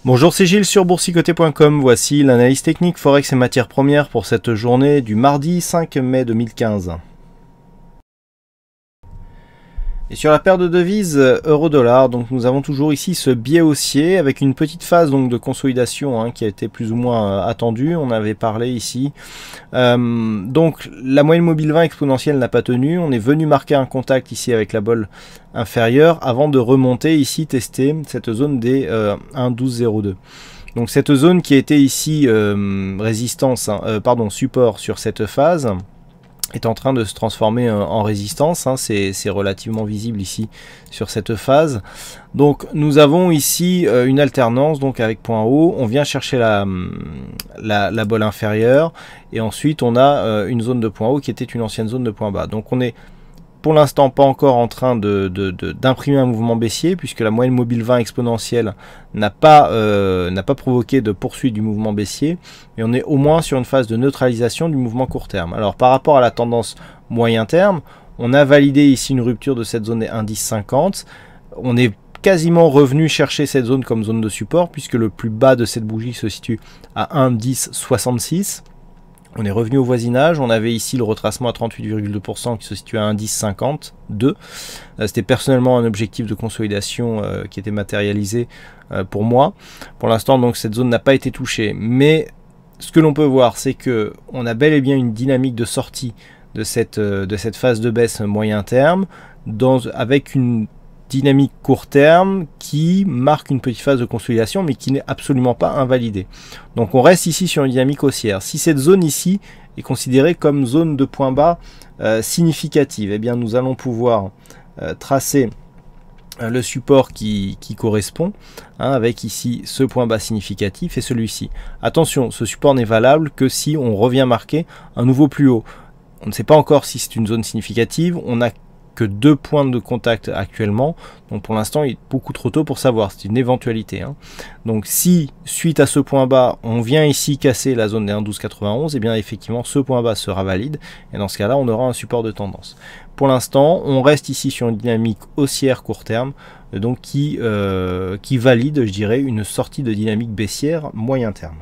Bonjour, c'est Gilles sur boursicoté.com. Voici l'analyse technique Forex et matières premières pour cette journée du mardi 5 mai 2015. Et sur la paire de devises euro-dollar, donc nous avons toujours ici ce biais haussier avec une petite phase donc de consolidation qui a été plus ou moins attendue. On avait parlé ici. Donc la moyenne mobile 20 exponentielle n'a pas tenu. On est venu marquer un contact ici avec la bolle inférieure avant de remonter ici tester cette zone des 1,1202. Donc cette zone qui a été ici support sur cette phase est en train de se transformer en résistance, c'est relativement visible ici sur cette phase. Donc nous avons ici une alternance donc avec point haut, on vient chercher la bolle inférieure et ensuite on a une zone de point haut qui était une ancienne zone de point bas. Donc on est pour l'instant pas encore en train d'imprimer un mouvement baissier puisque la moyenne mobile 20 exponentielle n'a pas provoqué de poursuite du mouvement baissier, mais on est au moins sur une phase de neutralisation du mouvement court terme. Alors par rapport à la tendance moyen terme, on a validé ici une rupture de cette zone des 1,1050. On est quasiment revenu chercher cette zone comme zone de support puisque le plus bas de cette bougie se situe à 1,1066. On est revenu au voisinage, on avait ici le retracement à 38,2% qui se situe à 1,1052. C'était personnellement un objectif de consolidation qui était matérialisé pour moi. Pour l'instant, donc cette zone n'a pas été touchée. Mais ce que l'on peut voir, c'est que on a bel et bien une dynamique de sortie de cette phase de baisse moyen terme, avec une dynamique court terme qui marque une petite phase de consolidation mais qui n'est absolument pas invalidée. Donc on reste ici sur une dynamique haussière. Si cette zone ici est considérée comme zone de point bas significative, eh bien nous allons pouvoir tracer le support qui correspond avec ici ce point bas significatif et celui-ci. Attention, ce support n'est valable que si on revient marquer un nouveau plus haut. On ne sait pas encore si c'est une zone significative, on a que 2 points de contact actuellement, donc pour l'instant il est beaucoup trop tôt pour savoir, c'est une éventualité. Donc si suite à ce point bas on vient ici casser la zone des 1,1291, et bien effectivement ce point bas sera valide et dans ce cas là on aura un support de tendance. Pour l'instant on reste ici sur une dynamique haussière court terme, donc qui valide, je dirais, une sortie de dynamique baissière moyen terme.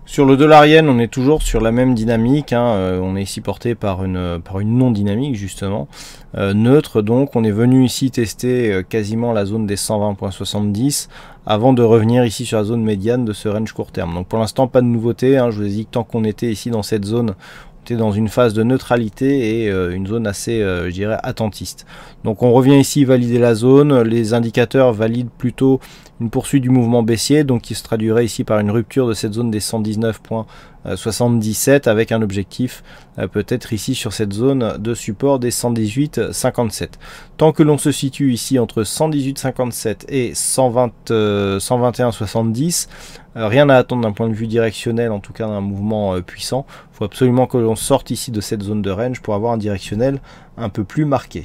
Sur le dollar yen, on est toujours sur la même dynamique, on est ici porté par une non-dynamique justement, neutre, donc on est venu ici tester quasiment la zone des 120,70 avant de revenir ici sur la zone médiane de ce range court terme. Donc pour l'instant pas de nouveauté, je vous ai dit que tant qu'on était ici dans cette zone, on était dans une phase de neutralité et une zone assez, je dirais, attentiste. Donc on revient ici valider la zone, les indicateurs valident plutôt une poursuite du mouvement baissier, donc qui se traduirait ici par une rupture de cette zone des 119,77 avec un objectif peut-être ici sur cette zone de support des 118,57. Tant que l'on se situe ici entre 118,57 et 121,70, rien à attendre d'un point de vue directionnel, en tout cas d'un mouvement puissant. Il faut absolument que l'on sorte ici de cette zone de range pour avoir un directionnel un peu plus marqué.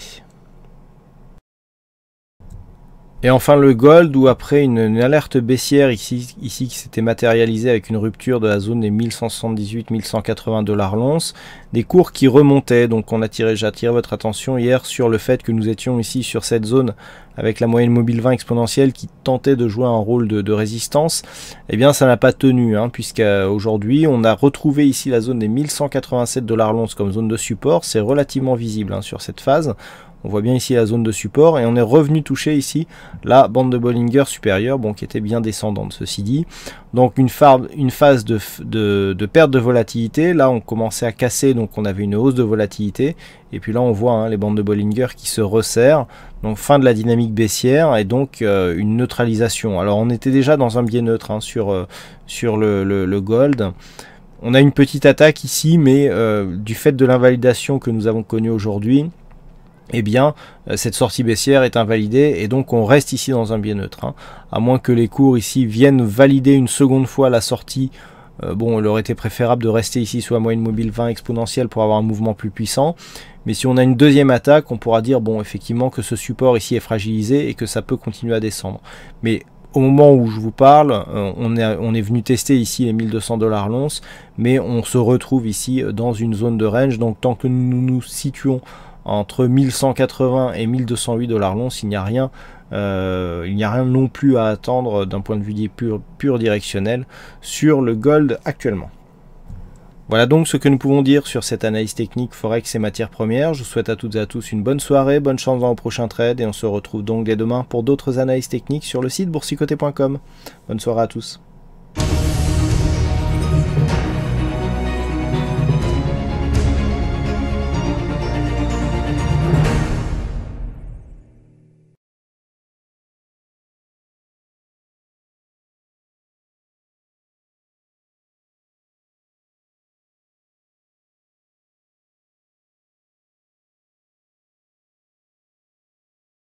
Et enfin le gold, où après une alerte baissière ici qui s'était matérialisée avec une rupture de la zone des 1178-1180 $ l'once, des cours qui remontaient. Donc j'ai attiré votre attention hier sur le fait que nous étions ici sur cette zone avec la moyenne mobile 20 exponentielle qui tentait de jouer un rôle de résistance. Eh bien ça n'a pas tenu, puisqu'aujourd'hui on a retrouvé ici la zone des 1187 $ l'once comme zone de support. C'est relativement visible sur cette phase. On voit bien ici la zone de support et on est revenu toucher ici la bande de Bollinger supérieure, qui était bien descendante ceci dit. Donc une phase de perte de volatilité. Là on commençait à casser, donc on avait une hausse de volatilité. Et puis là on voit les bandes de Bollinger qui se resserrent. Donc fin de la dynamique baissière et donc une neutralisation. Alors on était déjà dans un biais neutre sur le gold. On a une petite attaque ici, mais du fait de l'invalidation que nous avons connue aujourd'hui, eh bien cette sortie baissière est invalidée et donc on reste ici dans un biais neutre. À moins que les cours ici viennent valider une seconde fois la sortie, il aurait été préférable de rester ici sous la moyenne mobile 20 exponentielle pour avoir un mouvement plus puissant. Mais si on a une deuxième attaque, on pourra dire effectivement que ce support ici est fragilisé et que ça peut continuer à descendre. Mais au moment où je vous parle, on est venu tester ici les 1200 $ l'once, mais on se retrouve ici dans une zone de range. Donc tant que nous nous situons entre 1180 et 1208 $ l'once, il n'y a rien Il n'y a rien non plus à attendre d'un point de vue pur directionnel sur le gold actuellement. Voilà donc ce que nous pouvons dire sur cette analyse technique Forex et matières premières. Je vous souhaite à toutes et à tous une bonne soirée, bonne chance dans le prochain trade et on se retrouve donc dès demain pour d'autres analyses techniques sur le site boursicoté.com. Bonne soirée à tous.